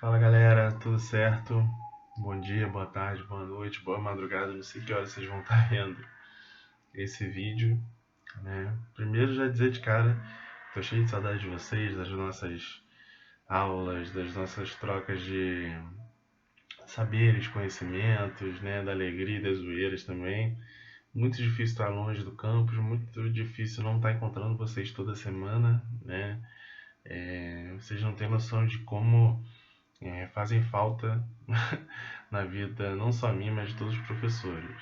Fala galera, tudo certo? Bom dia, boa tarde, boa noite, boa madrugada, não sei que horas vocês vão estar vendo esse vídeo, né? Primeiro já dizer de cara, tô cheio de saudade de vocês, das nossas aulas, das nossas trocas de saberes, conhecimentos, né? Da alegria e das zoeiras também. Muito difícil estar longe do campus, muito difícil não estar encontrando vocês toda semana, né? Vocês não têm noção de como fazem falta na vida, não só minha, mas de todos os professores.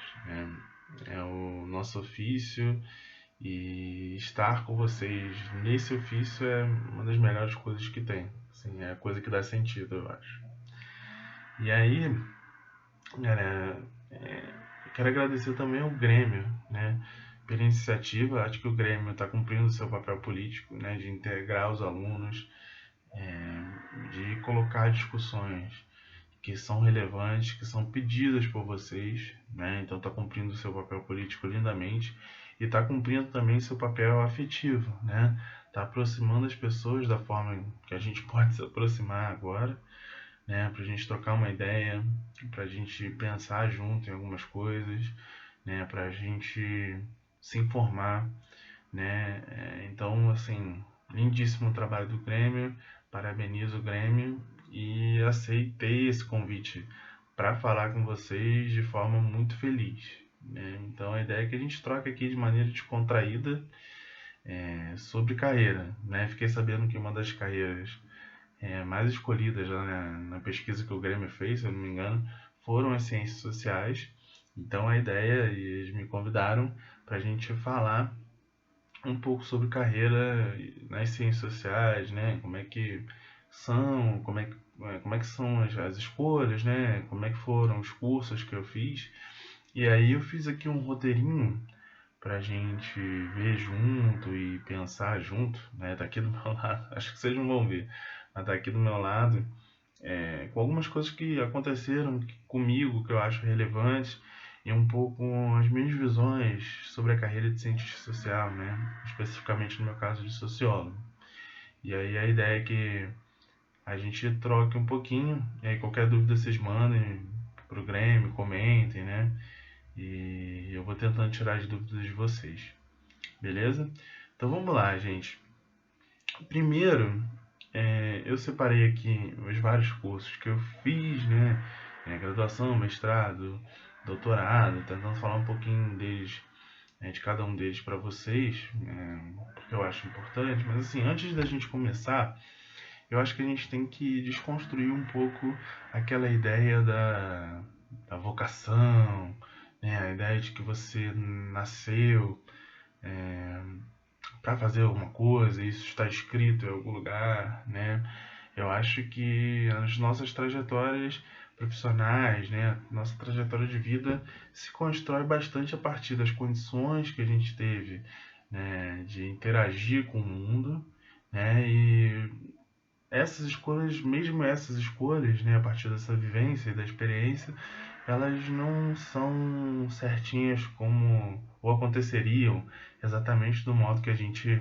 É o nosso ofício e estar com vocês nesse ofício é uma das melhores coisas que tem. Assim, é a coisa que dá sentido, eu acho. E aí, galera, quero agradecer também ao Grêmio, né? Pela iniciativa, acho que o Grêmio está cumprindo o seu papel político, né? De integrar os alunos, de colocar discussões que são relevantes, que são pedidas por vocês, né? Então está cumprindo o seu papel político lindamente e está cumprindo também seu papel afetivo, né? Está aproximando as pessoas da forma que a gente pode se aproximar agora, né? Para a gente trocar uma ideia, para a gente pensar junto em algumas coisas, né? Para a gente se informar, né? Então, assim, lindíssimo o trabalho do Grêmio, parabenizo o Grêmio e aceitei esse convite para falar com vocês de forma muito feliz, né? Então, a ideia é que a gente troque aqui de maneira descontraída sobre carreira, né? Fiquei sabendo que uma das carreiras mais escolhidas lá na pesquisa que o Grêmio fez, se eu não me engano, foram as ciências sociais. Então, a ideia, e eles me convidaram para a gente falar um pouco sobre carreira nas ciências sociais, né? Como é que são, como é que são as escolhas, né? Como é que foram os cursos que eu fiz. E aí eu fiz aqui um roteirinho pra gente ver junto e pensar junto, né? Tá aqui do meu lado, acho que vocês não vão ver, mas tá aqui do meu lado, com algumas coisas que aconteceram comigo que eu acho relevantes e um pouco as minhas visões sobre a carreira de cientista social, né? Especificamente no meu caso de sociólogo. E aí a ideia é que a gente troque um pouquinho, e aí qualquer dúvida vocês mandem pro Grêmio, comentem, né? E eu vou tentando tirar as dúvidas de vocês, beleza? Então vamos lá, gente. Primeiro, eu separei aqui os vários cursos que eu fiz, né? Graduação, mestrado, doutorado, tentando falar um pouquinho deles, de cada um deles para vocês, porque eu acho importante. Mas assim, antes da gente começar, eu acho que a gente tem que desconstruir um pouco aquela ideia da vocação, né? A ideia de que você nasceu para fazer alguma coisa, isso está escrito em algum lugar, né? Eu acho que as nossas trajetórias profissionais, né, nossa trajetória de vida se constrói bastante a partir das condições que a gente teve, né, de interagir com o mundo, né, e essas escolhas, mesmo essas escolhas, né, a partir dessa vivência e da experiência, elas não são certinhas como ou aconteceriam exatamente do modo que a gente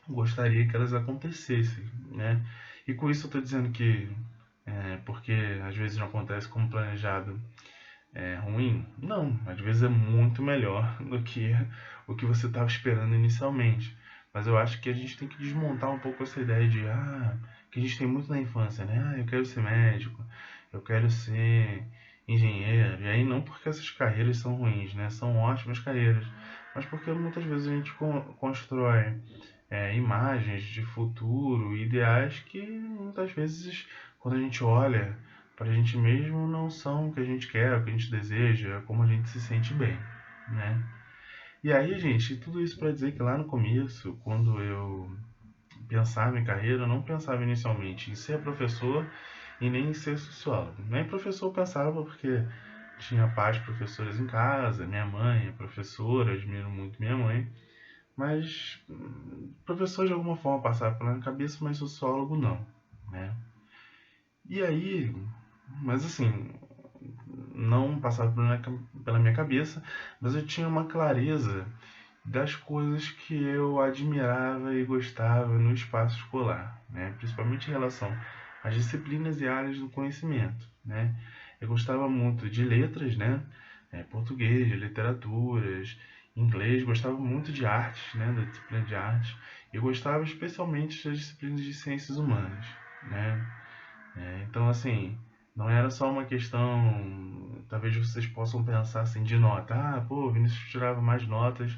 gostaria que elas acontecessem, né? E com isso eu estou dizendo que porque às vezes não acontece como planejado é ruim? Não, às vezes é muito melhor do que o que você estava esperando inicialmente. Mas eu acho que a gente tem que desmontar um pouco essa ideia de que a gente tem muito na infância, né? Eu quero ser médico, eu quero ser engenheiro. E aí não porque essas carreiras são ruins, né? São ótimas carreiras, mas porque muitas vezes a gente constrói imagens de futuro, ideais que muitas vezes, quando a gente olha para a gente mesmo, não são o que a gente quer, o que a gente deseja, como a gente se sente bem, né? E aí, gente, tudo isso para dizer que lá no começo, quando eu pensava em carreira, eu não pensava inicialmente em ser professor e nem em ser sociólogo. Nem professor eu pensava porque tinha pais professores em casa, minha mãe é professora, admiro muito minha mãe, mas professor de alguma forma passava pela minha cabeça, mas sociólogo não, né? E aí, mas assim, não passava pela minha cabeça, mas eu tinha uma clareza das coisas que eu admirava e gostava no espaço escolar, né? Principalmente em relação as disciplinas e áreas do conhecimento, né? Eu gostava muito de letras, né? Português, literaturas, inglês, gostava muito de artes, né? Da disciplina de artes. Eu gostava especialmente das disciplinas de ciências humanas, né? Então, assim, não era só uma questão, talvez vocês possam pensar assim, de nota. Ah, pô, o Vinícius tirava mais notas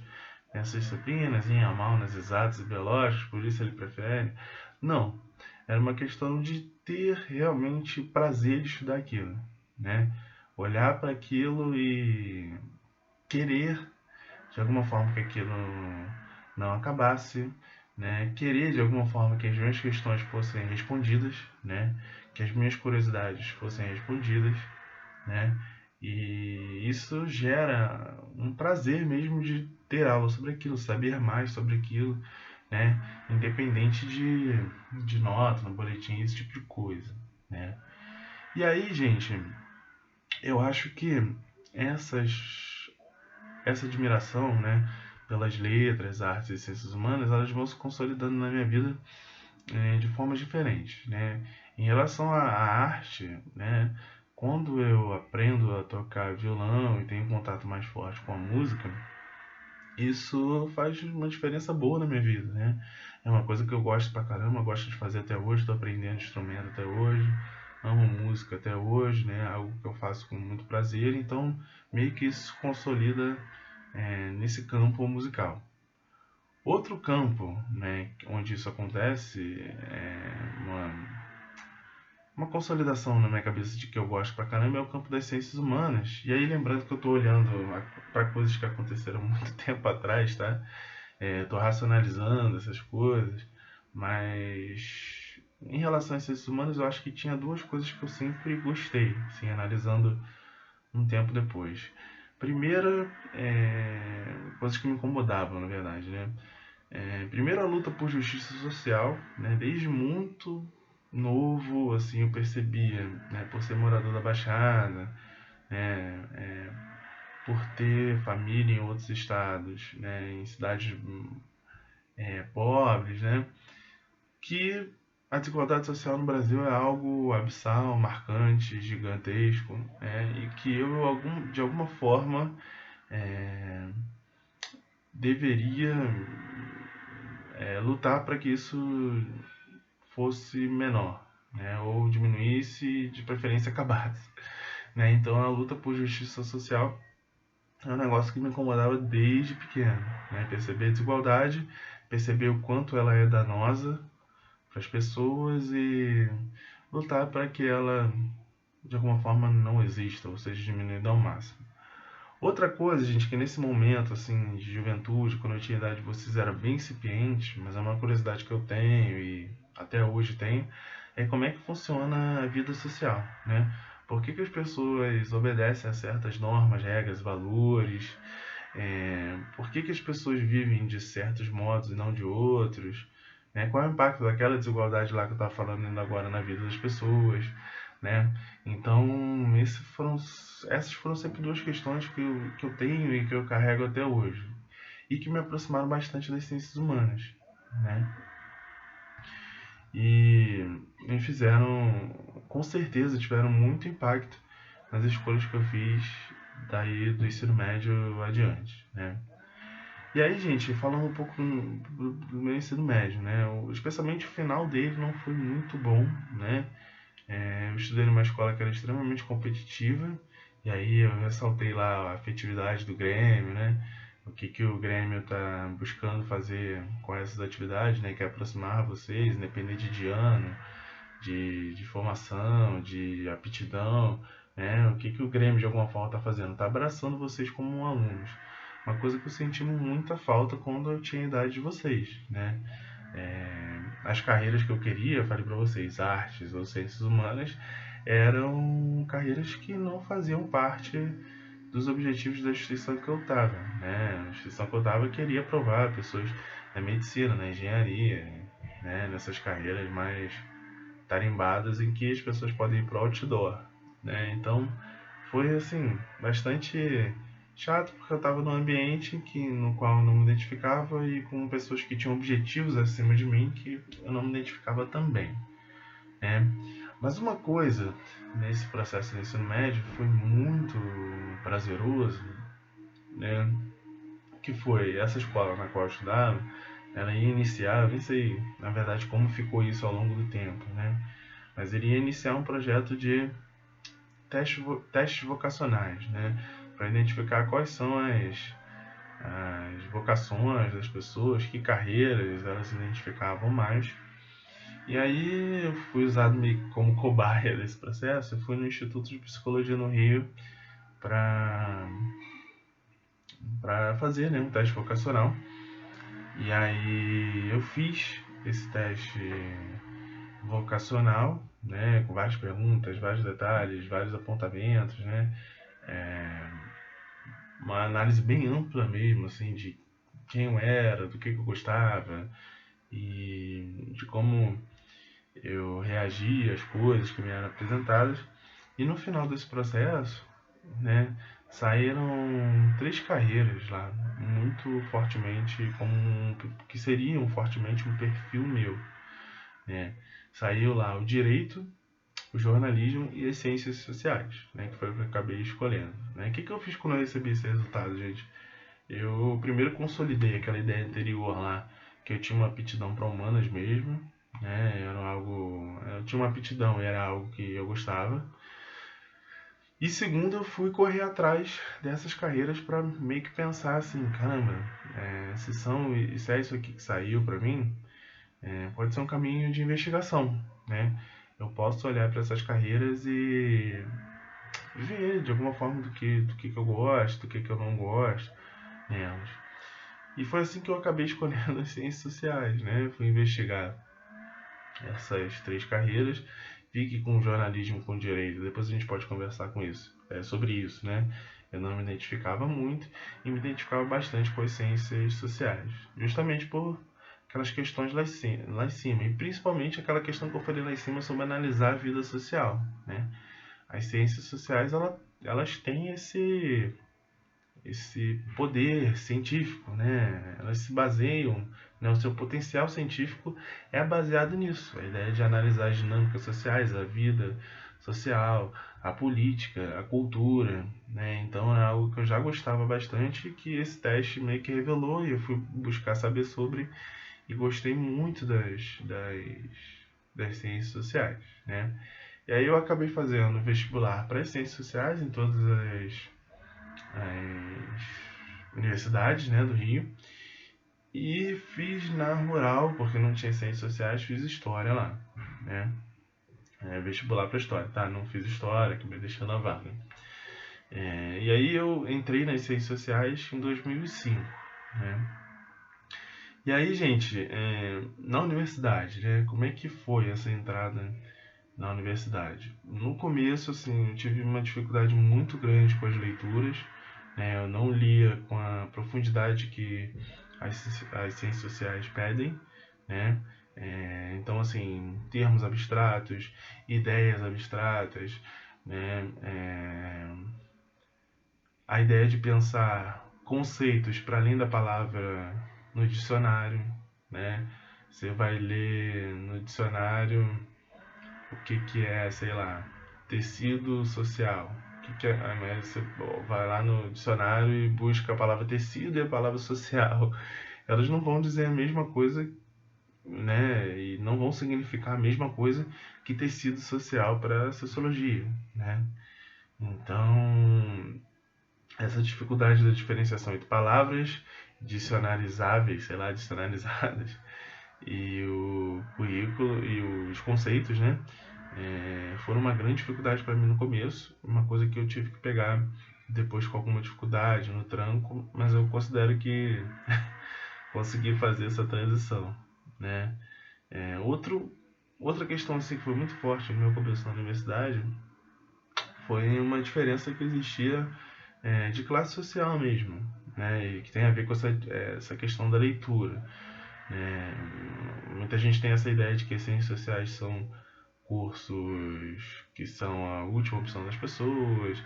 nessas disciplinas, ia mal nas exatas e biológicas, por isso ele prefere. Não, era uma questão de ter realmente prazer de estudar aquilo, né? Olhar para aquilo e querer, de alguma forma, que aquilo não acabasse, né? Querer, de alguma forma, que as minhas questões fossem respondidas, né? Que as minhas curiosidades fossem respondidas, né? E isso gera um prazer mesmo de ter aula sobre aquilo, saber mais sobre aquilo, né? Independente de nota, no boletim, esse tipo de coisa, né? E aí, gente, eu acho que essa admiração, né, pelas letras, artes e ciências humanas, elas vão se consolidando na minha vida de formas diferentes, né? Em relação à arte, né, quando eu aprendo a tocar violão e tenho um contato mais forte com a música, isso faz uma diferença boa na minha vida, né? É uma coisa que eu gosto pra caramba, gosto de fazer até hoje, estou aprendendo instrumento até hoje, amo música até hoje, né? Algo que eu faço com muito prazer, então meio que isso se consolida nesse campo musical. Outro campo, né, onde isso acontece uma consolidação na minha cabeça de que eu gosto pra caramba é o campo das ciências humanas. E aí, lembrando que eu tô olhando para coisas que aconteceram muito tempo atrás, tá? Tô racionalizando essas coisas, mas em relação às ciências humanas, eu acho que tinha duas coisas que eu sempre gostei, assim, analisando um tempo depois. Primeira, coisas que me incomodavam, na verdade, né? Primeiro, a luta por justiça social, né? Desde muito novo, assim, eu percebia, né? Por ser morador da Baixada, né? Por ter família em outros estados, né? Em cidades pobres, né? Que a desigualdade social no Brasil é algo abissal, marcante, gigantesco, né? E que eu, de alguma forma, deveria lutar para que isso fosse menor, né? Ou diminuísse, de preferência acabasse, né? Então a luta por justiça social é um negócio que me incomodava desde pequeno, né? Perceber a desigualdade, perceber o quanto ela é danosa para as pessoas e lutar para que ela de alguma forma não exista, ou seja, diminuída ao máximo. Outra coisa, gente, que nesse momento assim de juventude, quando eu tinha idade de vocês, era bem incipiente, mas é uma curiosidade que eu tenho e até hoje tenho, é como é que funciona a vida social, né? Por que as pessoas obedecem a certas normas, regras, valores? Por que as pessoas vivem de certos modos e não de outros? Né? Qual é o impacto daquela desigualdade lá que eu estava falando ainda agora na vida das pessoas? Né? Então, essas foram sempre duas questões que eu tenho e que eu carrego até hoje. E que me aproximaram bastante das ciências humanas. Né? E me fizeram, com certeza, tiveram muito impacto nas escolhas que eu fiz daí do ensino médio adiante. Né? E aí, gente, falando um pouco do meu ensino médio, né? Especialmente o final dele não foi muito bom, né? Eu estudei numa escola que era extremamente competitiva, e aí eu ressaltei lá a afetividade do Grêmio, né? O que o Grêmio está buscando fazer com essas atividades, né? Que é aproximar vocês, independente de ano, de formação, de aptidão, né? O que o Grêmio de alguma forma está fazendo? Está abraçando vocês como alunos. Uma coisa que eu senti muita falta quando eu tinha a idade de vocês, né? As carreiras que eu queria, eu falei para vocês, artes ou ciências humanas, eram carreiras que não faziam parte dos objetivos da instituição que eu estava, né? A instituição que eu estava queria aprovar pessoas na medicina, na engenharia, né? Nessas carreiras mais tarimbadas em que as pessoas podem ir pro outdoor, né? Então foi assim bastante chato porque eu estava num ambiente no qual eu não me identificava e com pessoas que tinham objetivos acima de mim que eu não me identificava também, né? Mas uma coisa nesse processo de ensino médio foi muito prazeroso, né? Que foi essa escola na qual eu estudava, ela ia iniciar, eu nem sei na verdade como ficou isso ao longo do tempo, né? Mas ele ia iniciar um projeto de testes vocacionais, né? Para identificar quais são as vocações das pessoas, que carreiras elas se identificavam mais. E aí eu fui usado meio como cobaia desse processo. Eu fui no Instituto de Psicologia no Rio para fazer, né, um teste vocacional. E aí eu fiz esse teste vocacional, né, com várias perguntas, vários detalhes, vários apontamentos, né, uma análise bem ampla mesmo, assim, de quem eu era, do que eu gostava e de como eu reagia às coisas que me eram apresentadas. E no final desse processo, né, saíram 3 carreiras lá, muito fortemente, que seriam fortemente um perfil meu, né? Saiu lá o direito, o jornalismo e as ciências sociais, né, que foi o que eu acabei escolhendo. Né? O que eu fiz quando eu recebi esse resultado, gente? Eu primeiro consolidei aquela ideia anterior lá, que eu tinha uma aptidão para humanas mesmo, né? Eu tinha uma aptidão, era algo que eu gostava. E segundo, eu fui correr atrás dessas carreiras para meio que pensar assim, caramba, se é isso aqui que saiu para mim, pode ser um caminho de investigação, né? Eu posso olhar para essas carreiras e ver de alguma forma do que eu gosto, do que eu não gosto nelas. E foi assim que eu acabei escolhendo as ciências sociais, né? Eu fui investigar essas 3 carreiras, vi que com jornalismo, com direito, depois a gente pode conversar sobre isso, né? Eu não me identificava muito e me identificava bastante com as ciências sociais, justamente por aquelas questões lá em cima, e principalmente aquela questão que eu falei lá em cima sobre analisar a vida social, né? As ciências sociais, elas têm esse poder científico, né? Elas se baseiam, né? O seu potencial científico é baseado nisso, a ideia de analisar as dinâmicas sociais, a vida social, a política, a cultura, né? Então é algo que eu já gostava bastante e que esse teste meio que revelou e eu fui buscar saber sobre e gostei muito das ciências sociais, né? E aí eu acabei fazendo vestibular para as ciências sociais em todas as universidades, né, do Rio. E fiz na rural, porque não tinha ciências sociais, fiz história lá, né? Vestibular para história, tá? Não fiz história, que me deixou na vaga. E aí eu entrei nas ciências sociais em 2005, né? E aí, gente, na universidade, né? Como é que foi essa entrada na universidade? No começo, assim, eu tive uma dificuldade muito grande com as leituras, né? Eu não lia com a profundidade que as ciências sociais pedem, né? Então, assim, termos abstratos, ideias abstratas, né? A ideia de pensar conceitos para além da palavra no dicionário, né? Você vai ler no dicionário o que é, sei lá, tecido social. Que é, mas você vai lá no dicionário e busca a palavra tecido e a palavra social. Elas não vão dizer a mesma coisa, né? E não vão significar a mesma coisa que tecido social para a sociologia, né? Então, essa dificuldade da diferenciação entre palavras dicionarizáveis, sei lá, dicionarizadas, e o currículo e os conceitos, né? Foram uma grande dificuldade para mim no começo, uma coisa que eu tive que pegar depois com alguma dificuldade no tranco, mas eu considero que consegui fazer essa transição, né? Outra questão assim que foi muito forte no meu começo na universidade foi uma diferença que existia de classe social mesmo, né? E que tem a ver com essa questão da leitura. Muita gente tem essa ideia de que as ciências sociais são cursos que são a última opção das pessoas,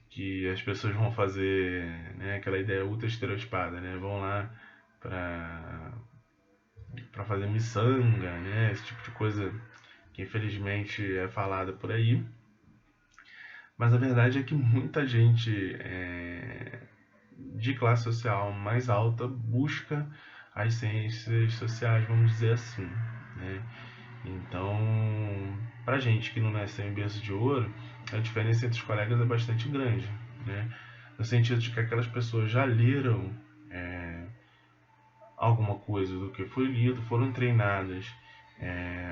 que as pessoas vão fazer, né, aquela ideia ultra estereotipada, né? Vão lá para fazer miçanga, né? Esse tipo de coisa que infelizmente é falada por aí, mas a verdade é que muita gente de classe social mais alta busca as ciências sociais, vamos dizer assim, né? Então, pra gente que não nasceu em berço de ouro, a diferença entre os colegas é bastante grande, né? No sentido de que aquelas pessoas já leram alguma coisa do que foi lido, foram treinadas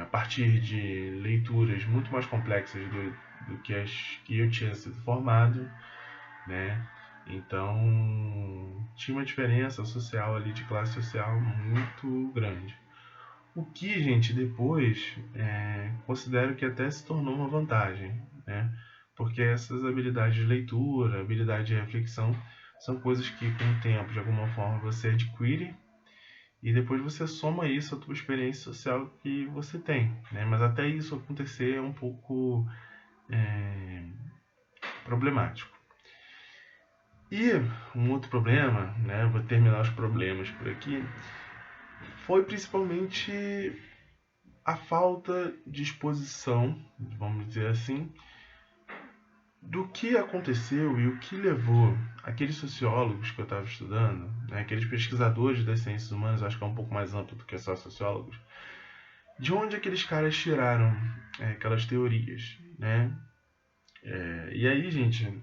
a partir de leituras muito mais complexas do que as que eu tinha sido formado, né? Então, tinha uma diferença social ali de classe social muito grande. O que, gente, depois considero que até se tornou uma vantagem, né? Porque essas habilidades de leitura, habilidade de reflexão, são coisas que com o tempo, de alguma forma, você adquire e depois você soma isso à tua experiência social que você tem, né? Mas até isso acontecer é um pouco problemático. E um outro problema, né? Vou terminar os problemas por aqui, foi principalmente a falta de exposição, vamos dizer assim, do que aconteceu e o que levou aqueles sociólogos que eu estava estudando, né, aqueles pesquisadores das ciências humanas, acho que é um pouco mais amplo do que só sociólogos, de onde aqueles caras tiraram aquelas teorias, né? E aí, gente,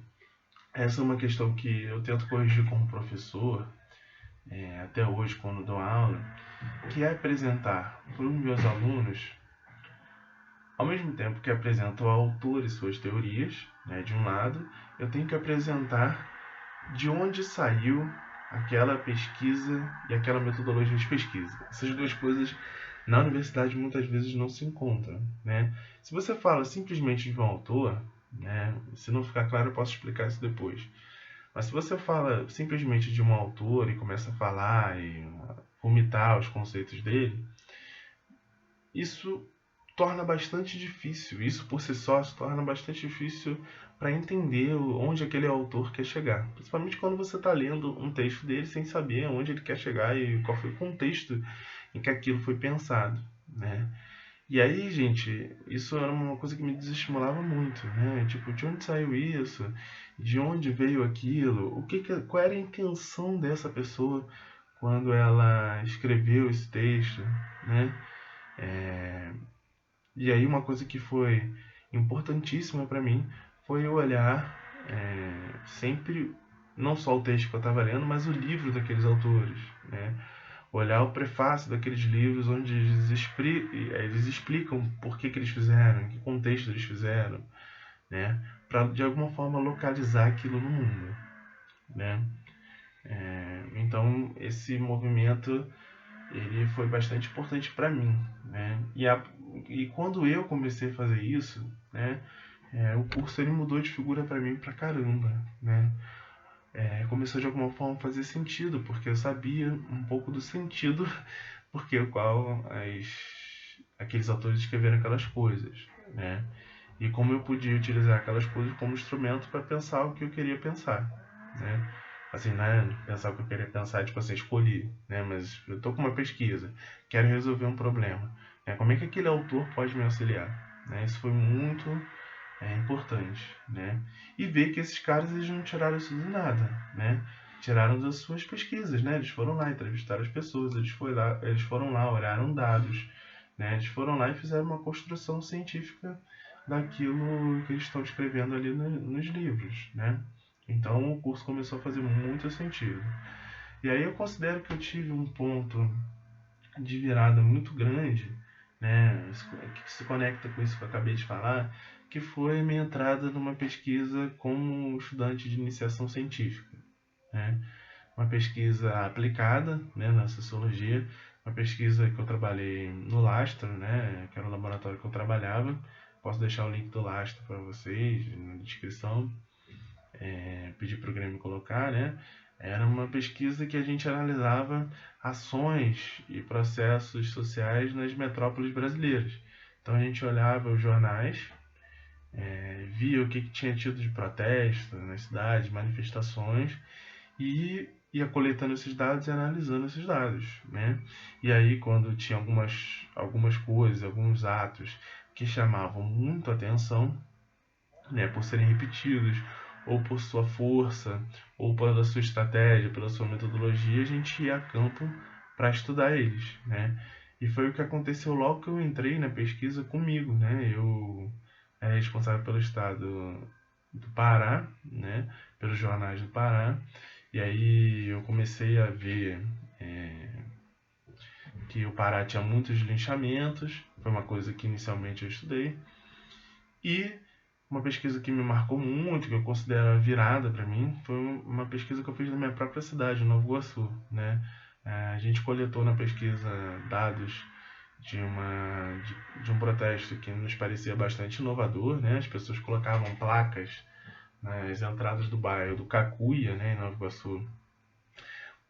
essa é uma questão que eu tento corrigir como professor, até hoje quando dou aula, que é apresentar para os meus alunos, ao mesmo tempo que apresento o autor e suas teorias, né, de um lado, eu tenho que apresentar de onde saiu aquela pesquisa e aquela metodologia de pesquisa. Essas duas coisas na universidade muitas vezes não se encontram, né? Se você fala simplesmente de um autor, né, se não ficar claro eu posso explicar isso depois. Mas se você fala simplesmente de um autor e começa a falar e vomitar os conceitos dele, isso torna bastante difícil, isso por si só se torna bastante difícil para entender onde aquele autor quer chegar. Principalmente quando você está lendo um texto dele sem saber onde ele quer chegar e qual foi o contexto em que aquilo foi pensado, né? E aí, gente, isso era uma coisa que me desestimulava muito, né? Tipo, de onde saiu isso? De onde veio aquilo? Qual era a intenção dessa pessoa quando ela escreveu esse texto, né? E aí uma coisa que foi importantíssima para mim foi eu olhar sempre não só o texto que eu estava lendo, mas o livro daqueles autores, né? Olhar o prefácio daqueles livros onde eles explicam por que eles fizeram, em que contexto eles fizeram, né? Para de alguma forma localizar aquilo no mundo, né? Então esse movimento ele foi bastante importante para mim, né? E quando eu comecei a fazer isso, né, o curso ele mudou de figura para mim pra caramba, né? Começou de alguma forma a fazer sentido, porque eu sabia um pouco do sentido porque o qual aqueles autores escreveram aquelas coisas, né? E como eu podia utilizar aquelas coisas como instrumento para pensar o que eu queria pensar, né? Assim, né? Pensar o que eu queria pensar, tipo assim, escolhi, né? Mas eu tô com uma pesquisa, quero resolver um problema, né? Como é que aquele autor pode me auxiliar, né? Isso foi muito importante, né? E ver que esses caras eles não tiraram isso do nada, né? Tiraram das suas pesquisas, né? Eles foram lá, entrevistaram as pessoas, eles foram lá, olharam dados, né? Eles foram lá e fizeram uma construção científica daquilo que eles estão escrevendo ali nos livros, né? Então o curso começou a fazer muito sentido. E aí eu considero que eu tive um ponto de virada muito grande, né, que se conecta com isso que eu acabei de falar, que foi minha entrada numa pesquisa como estudante de iniciação científica, né? Uma pesquisa aplicada, né, na sociologia, uma pesquisa que eu trabalhei no Lastro, né, que era o laboratório que eu trabalhava. Posso deixar o link do Lastro para vocês na descrição, pedir para o Grêmio colocar, né? Era uma pesquisa que a gente analisava ações e processos sociais nas metrópoles brasileiras. Então a gente olhava os jornais, via o que tinha tido de protesto nas cidades, manifestações, e ia coletando esses dados e analisando esses dados, né? E aí quando tinha algumas coisas, alguns atos que chamavam muito atenção, né, por serem repetidos, ou por sua força, ou pela sua estratégia, pela sua metodologia, a gente ia a campo para estudar eles, né? E foi o que aconteceu logo que eu entrei na pesquisa comigo, né? Eu era responsável pelo estado do Pará, né? Pelos jornais do Pará, e aí eu comecei a ver que o Pará tinha muitos linchamentos, foi uma coisa que inicialmente eu estudei, e uma pesquisa que me marcou muito, que eu considero a virada para mim, foi uma pesquisa que eu fiz na minha própria cidade, Nova Iguaçu, né? A gente coletou na pesquisa dados de um protesto que nos parecia bastante inovador, né? As pessoas colocavam placas nas entradas do bairro do Cacuia, né, em Nova Iguaçu,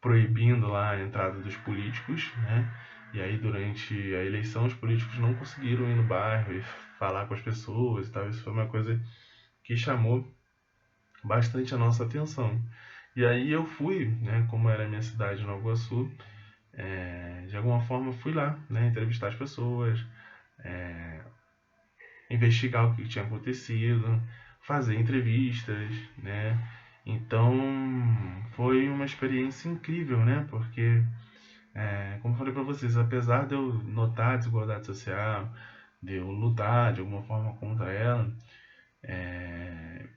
proibindo lá a entrada dos políticos, né? E aí durante a eleição os políticos não conseguiram ir no bairro e falar com as pessoas e tal. Isso foi uma coisa que chamou bastante a nossa atenção. E aí eu fui, né, como era a minha cidade, Nova Iguaçu, de alguma forma fui lá, né, entrevistar as pessoas, investigar o que tinha acontecido, fazer entrevistas, né? Então foi uma experiência incrível, né? Porque, como eu falei para vocês, apesar de eu notar a desigualdade social, de eu lutar de alguma forma contra ela,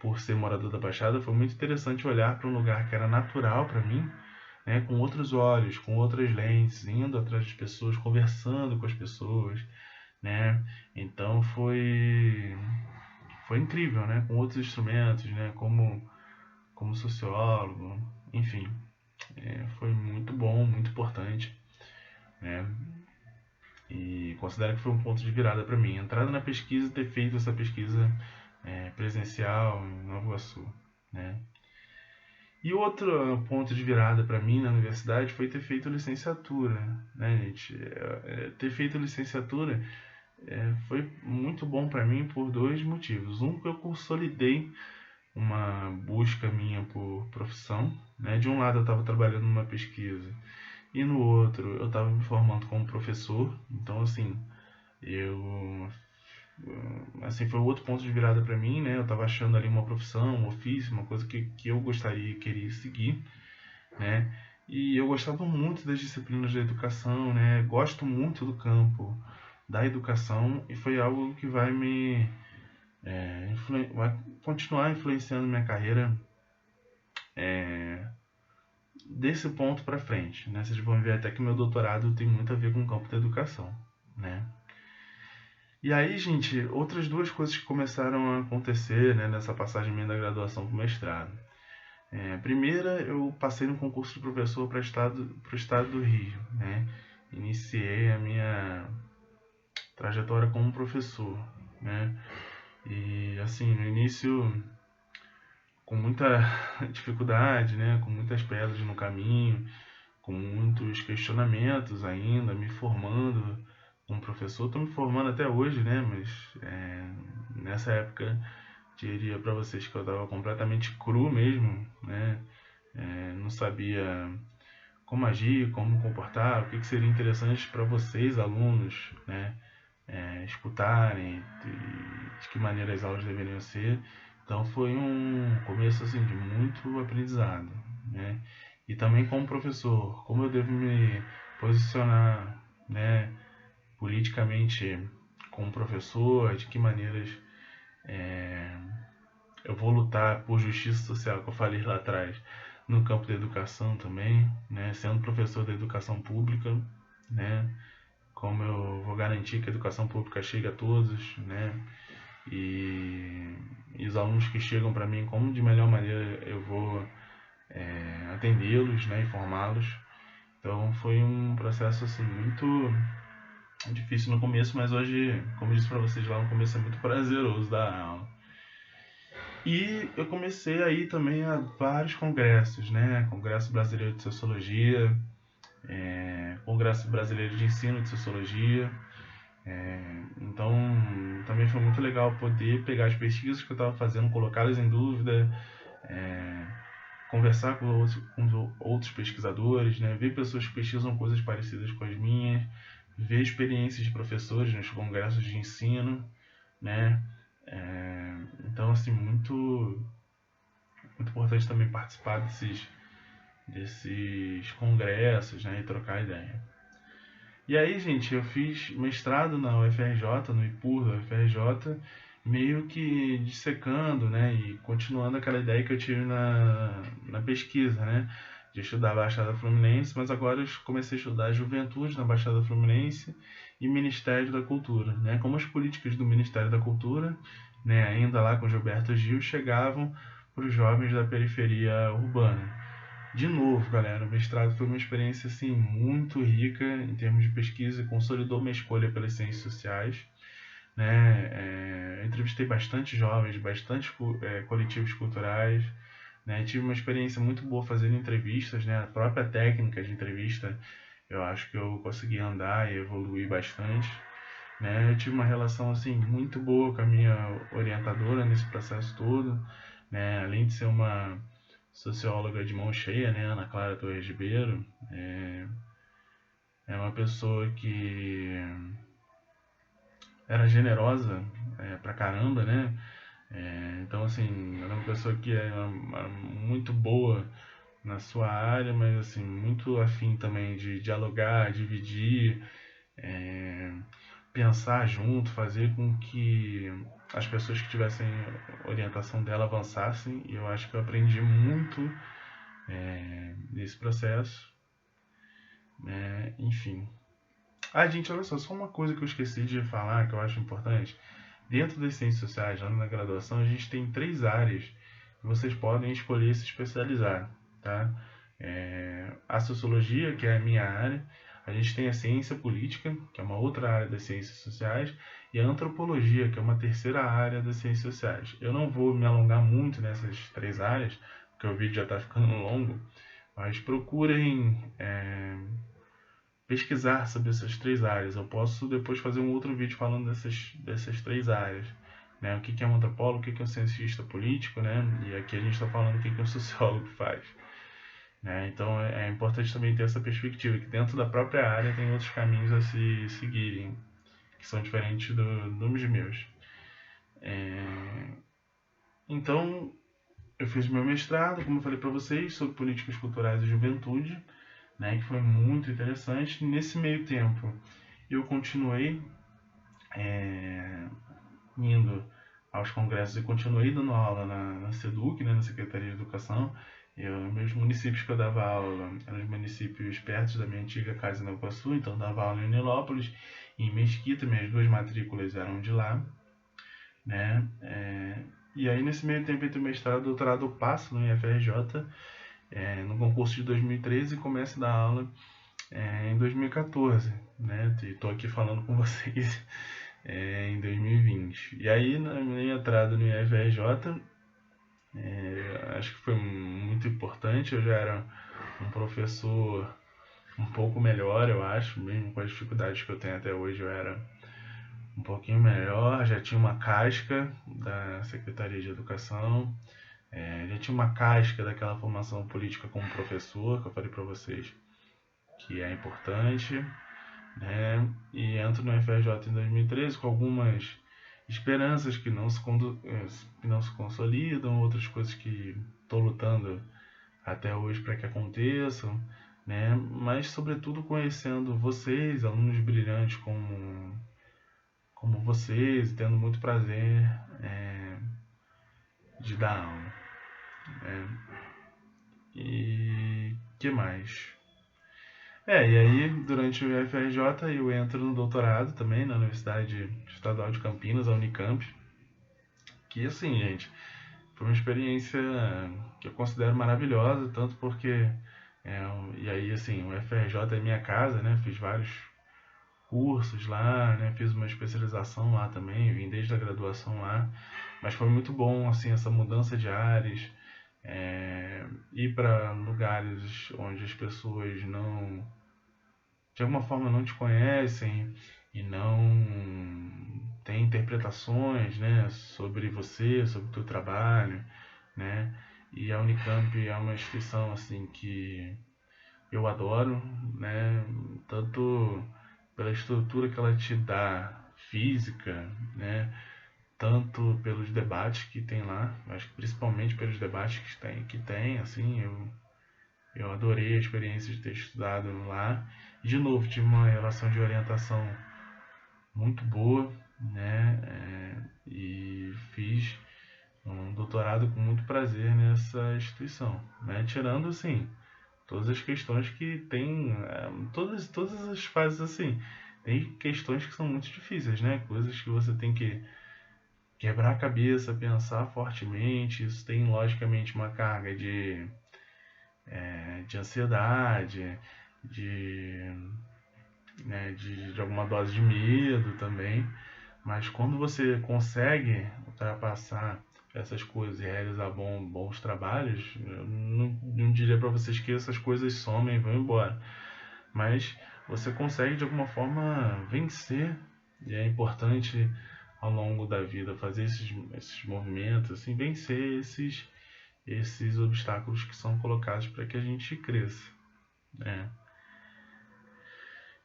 por ser morador da Baixada, foi muito interessante olhar para um lugar que era natural para mim, né, com outros olhos, com outras lentes, indo atrás das pessoas, conversando com as pessoas, né? Então foi incrível, né? Com outros instrumentos, né? Como sociólogo, enfim, foi muito bom, muito importante, né? E considero que foi um ponto de virada para mim. Entrada na pesquisa e ter feito essa pesquisa presencial em Nova Iguaçu, né? E outro ponto de virada para mim na universidade foi ter feito licenciatura, né, gente? Ter feito licenciatura foi muito bom para mim por dois motivos. Um, que eu consolidei uma busca minha por profissão, né? De um lado eu estava trabalhando numa pesquisa e no outro eu estava me formando como professor. Então assim, eu assim foi outro ponto de virada para mim, né? Eu estava achando ali uma profissão, um ofício, uma coisa que eu gostaria e queria seguir, né? E eu gostava muito das disciplinas da educação, né? Gosto muito do campo da educação e foi algo que vai continuar influenciando minha carreira desse ponto para frente, né? Vocês vão ver até que meu doutorado tem muito a ver com o campo da educação, né? E aí, gente, outras duas coisas que começaram a acontecer, né, nessa passagem minha da graduação para o mestrado. A primeira, eu passei no concurso de professor para o estado do Rio, né? Iniciei a minha trajetória como professor, né? E assim, no início com muita dificuldade, né? Com muitas pedras no caminho, com muitos questionamentos ainda, me formando como professor. Estou me formando até hoje, né? Mas nessa época diria para vocês que eu estava completamente cru mesmo, né? Não sabia como agir, como comportar, o que seria interessante para vocês, alunos, né? Escutarem, de que maneira as aulas deveriam ser. Então foi um começo assim de muito aprendizado, né? E também como professor, como eu devo me posicionar, né, politicamente como professor, de que maneiras eu vou lutar por justiça social, que eu falei lá atrás, no campo da educação também, né, sendo professor da educação pública, né, como eu vou garantir que a educação pública chegue a todos, né, e os alunos que chegam para mim, como de melhor maneira eu vou atendê-los, né, informá-los. Então foi um processo assim muito difícil no começo, mas hoje, como eu disse para vocês lá no começo, é muito prazeroso dar aula. E eu comecei a ir também a vários congressos, né? Congresso Brasileiro de Sociologia, Congresso Brasileiro de Ensino de Sociologia. Então também foi muito legal poder pegar as pesquisas que eu estava fazendo, colocá-las em dúvida, conversar com outros pesquisadores, né? Ver pessoas que pesquisam coisas parecidas com as minhas, ver experiências de professores nos congressos de ensino, né? Então, assim, muito, muito importante também participar desses congressos, né? E trocar ideia. E aí, gente, eu fiz mestrado na UFRJ, no IPUR da UFRJ, meio que dissecando, né, e continuando aquela ideia que eu tive na pesquisa, né, de estudar a Baixada Fluminense, mas agora eu comecei a estudar a juventude na Baixada Fluminense e Ministério da Cultura, né, como as políticas do Ministério da Cultura, né, ainda lá com Gilberto Gil, chegavam para os jovens da periferia urbana. De novo, galera, o mestrado foi uma experiência assim muito rica em termos de pesquisa, consolidou minha escolha pelas ciências sociais, né? Entrevistei bastante jovens, bastante coletivos culturais, né? Tive uma experiência muito boa fazendo entrevistas, né? A própria técnica de entrevista, eu acho que eu consegui andar e evoluir bastante, né? Eu tive uma relação assim muito boa com a minha orientadora nesse processo todo, né? Além de ser uma socióloga de mão cheia, né, Ana Clara Torres Ribeiro, é uma pessoa que era generosa pra caramba, né? Então, assim, era uma pessoa que era muito boa na sua área, mas assim, muito afim também de dialogar, dividir, pensar junto, fazer com que as pessoas que tivessem orientação dela avançassem. E eu acho que eu aprendi muito nesse processo, né? Enfim. Ah, gente, olha só uma coisa que eu esqueci de falar que eu acho importante. Dentro das ciências sociais, lá na graduação, a gente tem 3 áreas que vocês podem escolher se especializar, tá? A sociologia, que é a minha área, a gente tem a ciência política, que é uma outra área das ciências sociais, e a antropologia, que é uma terceira área das ciências sociais. Eu não vou me alongar muito nessas 3 áreas, porque o vídeo já está ficando longo, mas procurem pesquisar sobre essas 3 áreas. Eu posso depois fazer um outro vídeo falando dessas 3 áreas. Né? O que é um antropólogo, o que é um cientista político, né? E aqui a gente está falando o que um sociólogo faz. Né? Então é importante também ter essa perspectiva, que dentro da própria área tem outros caminhos a se seguirem, que são diferentes dos meus. Então, eu fiz meu mestrado, como eu falei para vocês, sobre políticas culturais e juventude, né, que foi muito interessante. Nesse meio tempo, eu continuei indo aos congressos e continuei dando aula na SEDUC, né, na Secretaria de Educação. Meus municípios que eu dava aula eram os municípios perto da minha antiga casa em Nova Iguaçu, então eu dava aula em Nilópolis e em Mesquita, minhas 2 matrículas eram de lá, né? E aí nesse meio tempo entre o mestrado e o doutorado eu passo no IFRJ, no concurso de 2013 e começo a dar aula em 2014, né? Estou aqui falando com vocês em 2020. E aí, na minha entrada no IFRJ, acho que foi muito importante. Eu já era um professor um pouco melhor, eu acho, mesmo com as dificuldades que eu tenho até hoje, eu era um pouquinho melhor. Já tinha uma casca da Secretaria de Educação, já tinha uma casca daquela formação política como professor, que eu falei para vocês que é importante, né? E entro no FRJ em 2013 com algumas esperanças que não se consolidam, outras coisas que estou lutando até hoje para que aconteçam, né? Mas sobretudo conhecendo vocês, alunos brilhantes como vocês, tendo muito prazer de dar aula, né? E que mais? E aí, durante o UFRJ, eu entro no doutorado também, na Universidade Estadual de Campinas, a Unicamp. Que, assim, gente, foi uma experiência que eu considero maravilhosa, tanto porque, e aí, assim, o UFRJ é minha casa, né? Fiz vários cursos lá, né? Fiz uma especialização lá também, vim desde a graduação lá. Mas foi muito bom, assim, essa mudança de áreas, ir para lugares onde as pessoas não de alguma forma não te conhecem e não têm interpretações, né, sobre você, sobre o teu trabalho, né? E a Unicamp é uma instituição assim que eu adoro, né? Tanto pela estrutura que ela te dá física, né? tanto pelos debates que tem lá, acho que principalmente pelos debates que tem assim, eu adorei a experiência de ter estudado lá. De novo, tive uma relação de orientação muito boa, né? E fiz um doutorado com muito prazer nessa instituição, né? Tirando, assim, todas as questões que tem, todas as fases, assim, tem questões que são muito difíceis, né? Coisas que você tem que quebrar a cabeça, pensar fortemente. Isso tem, logicamente, uma carga de ansiedade, de, de alguma dose de medo também. Mas quando você consegue ultrapassar essas coisas e realizar bons trabalhos, eu não diria para vocês que essas coisas somem e vão embora. Mas você consegue de alguma forma vencer, e é importante ao longo da vida fazer esses movimentos, assim, vencer esses obstáculos que são colocados para que a gente cresça, né?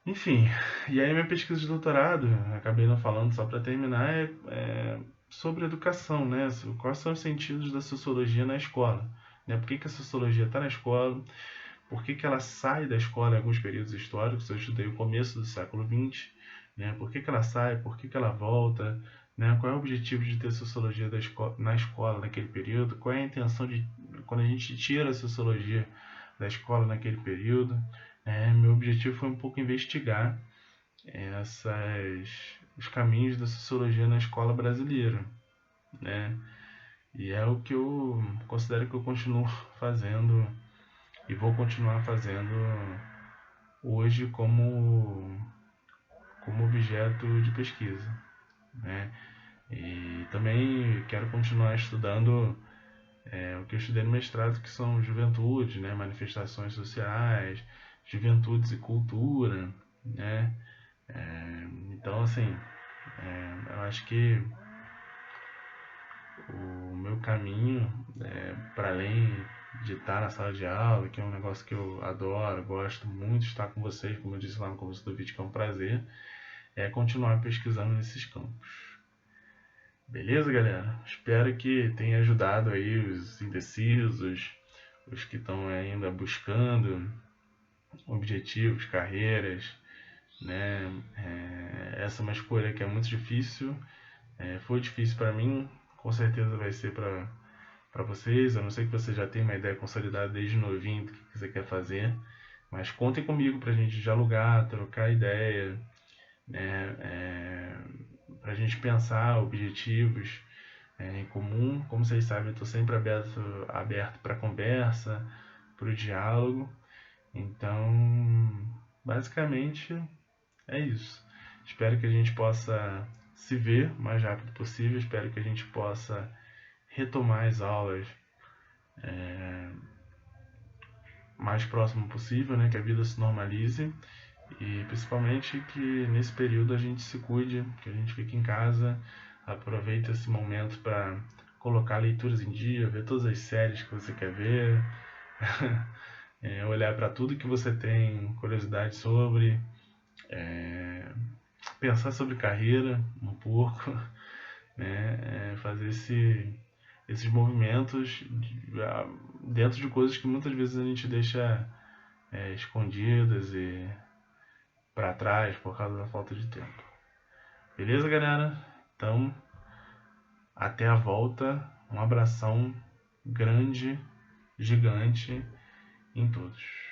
Enfim, e aí minha pesquisa de doutorado, acabei não falando só para terminar, é sobre educação, né? Quais são os sentidos da sociologia na escola, né? Por que a sociologia está na escola? Por que ela sai da escola em alguns períodos históricos? Eu estudei o começo do século XX, né? Por que ela sai? Por que ela volta? Né? Qual é o objetivo de ter sociologia na escola naquele período? Qual é a intenção de quando a gente tira a sociologia da escola naquele período? Meu objetivo foi um pouco investigar os caminhos da sociologia na escola brasileira, né? E é o que eu considero que eu continuo fazendo e vou continuar fazendo hoje como objeto de pesquisa, né? E também quero continuar estudando o que eu estudei no mestrado, que são juventude, né? Manifestações sociais, juventudes e cultura, né? Então, assim, eu acho que o meu caminho, para além de estar na sala de aula, que é um negócio que eu adoro, gosto muito de estar com vocês, como eu disse lá no começo do vídeo, que é um prazer, é continuar pesquisando nesses campos. Beleza, galera? Espero que tenha ajudado aí os indecisos, os que estão ainda buscando objetivos, carreiras, né? Essa é uma escolha que é muito difícil, foi difícil para mim, com certeza vai ser para vocês. A não ser que você já tenha uma ideia consolidada desde novinho do que você quer fazer, mas contem comigo para a gente dialogar, trocar ideia, né? Para a gente pensar objetivos em comum. Como vocês sabem, eu estou sempre aberto para conversa, para o diálogo. Então, basicamente é isso. Espero que a gente possa se ver o mais rápido possível. Espero que a gente possa retomar as aulas mais próximo possível, né? Que a vida se normalize e principalmente que nesse período a gente se cuide, que a gente fique em casa, aproveite esse momento para colocar leituras em dia, ver todas as séries que você quer ver, olhar para tudo que você tem curiosidade sobre, pensar sobre carreira um pouco, né? Fazer esses movimentos dentro de coisas que muitas vezes a gente deixa escondidas e para trás por causa da falta de tempo. Beleza, galera? Então, até a volta. Um abração grande, gigante em todos.